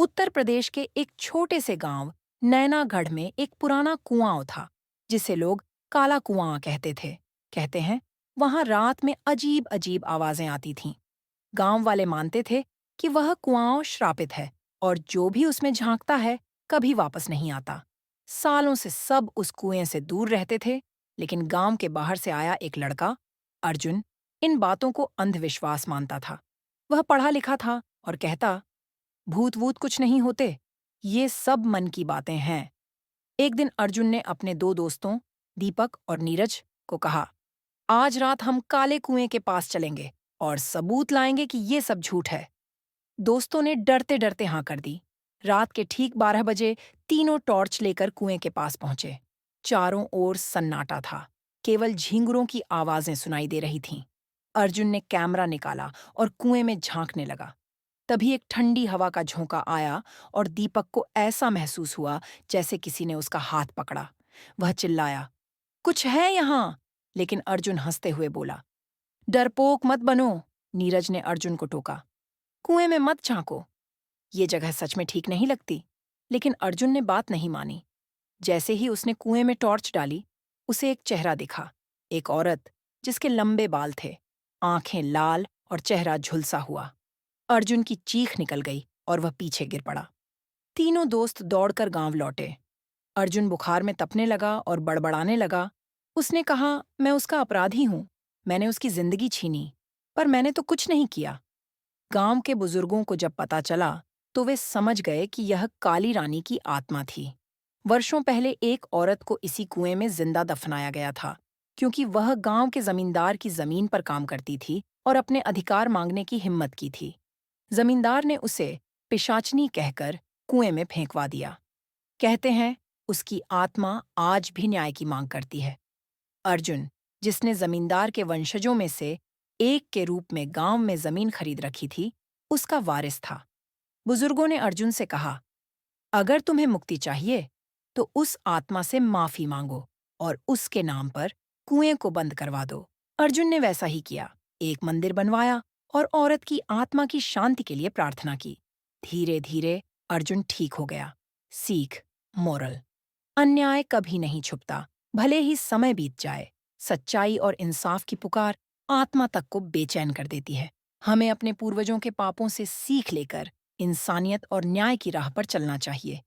उत्तर प्रदेश के एक छोटे से गांव नैनागढ़ में एक पुराना कुआं था जिसे लोग काला कुआं कहते थे। कहते हैं वहां रात में अजीब अजीब आवाजें आती थीं। गांव वाले मानते थे कि वह कुआं श्रापित है और जो भी उसमें झांकता है कभी वापस नहीं आता। सालों से सब उस कुएं से दूर रहते थे, लेकिन गांव के बाहर से आया एक लड़का, अर्जुन, इन बातों को अंधविश्वास मानता था। वह पढ़ा लिखा था और कहता, भूत वूत कुछ नहीं होते, ये सब मन की बातें हैं। एक दिन अर्जुन ने अपने दो दोस्तों, दीपक और नीरज, को कहा, आज रात हम काले कुएं के पास चलेंगे और सबूत लाएंगे कि ये सब झूठ है। दोस्तों ने डरते डरते हाँ कर दी। रात के ठीक 12 बजे तीनों टॉर्च लेकर कुएं के पास पहुंचे। चारों ओर सन्नाटा था, केवल झींगुरों की आवाजें सुनाई दे रही थीं। अर्जुन ने कैमरा निकाला और कुएं में झांकने लगा। तभी एक ठंडी हवा का झोंका आया और दीपक को ऐसा महसूस हुआ जैसे किसी ने उसका हाथ पकड़ा। वह चिल्लाया, कुछ है यहाँ। लेकिन अर्जुन हंसते हुए बोला, डरपोक मत बनो। नीरज ने अर्जुन को टोका, कुएं में मत झांको, ये जगह सच में ठीक नहीं लगती। लेकिन अर्जुन ने बात नहीं मानी। जैसे ही उसने कुएं में टॉर्च डाली, उसे एक चेहरा दिखा। एक औरत जिसके लंबे बाल थे, आंखें लाल और चेहरा झुलसा हुआ। अर्जुन की चीख निकल गई और वह पीछे गिर पड़ा। तीनों दोस्त दौड़कर गांव लौटे। अर्जुन बुखार में तपने लगा और बड़बड़ाने लगा। उसने कहा, मैं उसका अपराधी हूं, मैंने उसकी जिंदगी छीनी, पर मैंने तो कुछ नहीं किया। गांव के बुजुर्गों को जब पता चला तो वे समझ गए कि यह काली रानी की आत्मा थी। वर्षों पहले एक औरत को इसी कुएं में जिंदा दफनाया गया था, क्योंकि वह गांव के जमींदार की जमीन पर काम करती थी और अपने अधिकार मांगने की हिम्मत की थी। जमींदार ने उसे पिशाचनी कहकर कुएं में फेंकवा दिया। कहते हैं उसकी आत्मा आज भी न्याय की मांग करती है। अर्जुन, जिसने जमींदार के वंशजों में से एक के रूप में गांव में जमीन खरीद रखी थी, उसका वारिस था। बुजुर्गों ने अर्जुन से कहा, अगर तुम्हें मुक्ति चाहिए तो उस आत्मा से माफी मांगो और उसके नाम पर कुएं को बंद करवा दो। अर्जुन ने वैसा ही किया। एक मंदिर बनवाया और औरत की आत्मा की शांति के लिए प्रार्थना की। धीरे धीरे अर्जुन ठीक हो गया। सीख, मोरल, अन्याय कभी नहीं छुपता, भले ही समय बीत जाए। सच्चाई और इंसाफ की पुकार आत्मा तक को बेचैन कर देती है। हमें अपने पूर्वजों के पापों से सीख लेकर इंसानियत और न्याय की राह पर चलना चाहिए।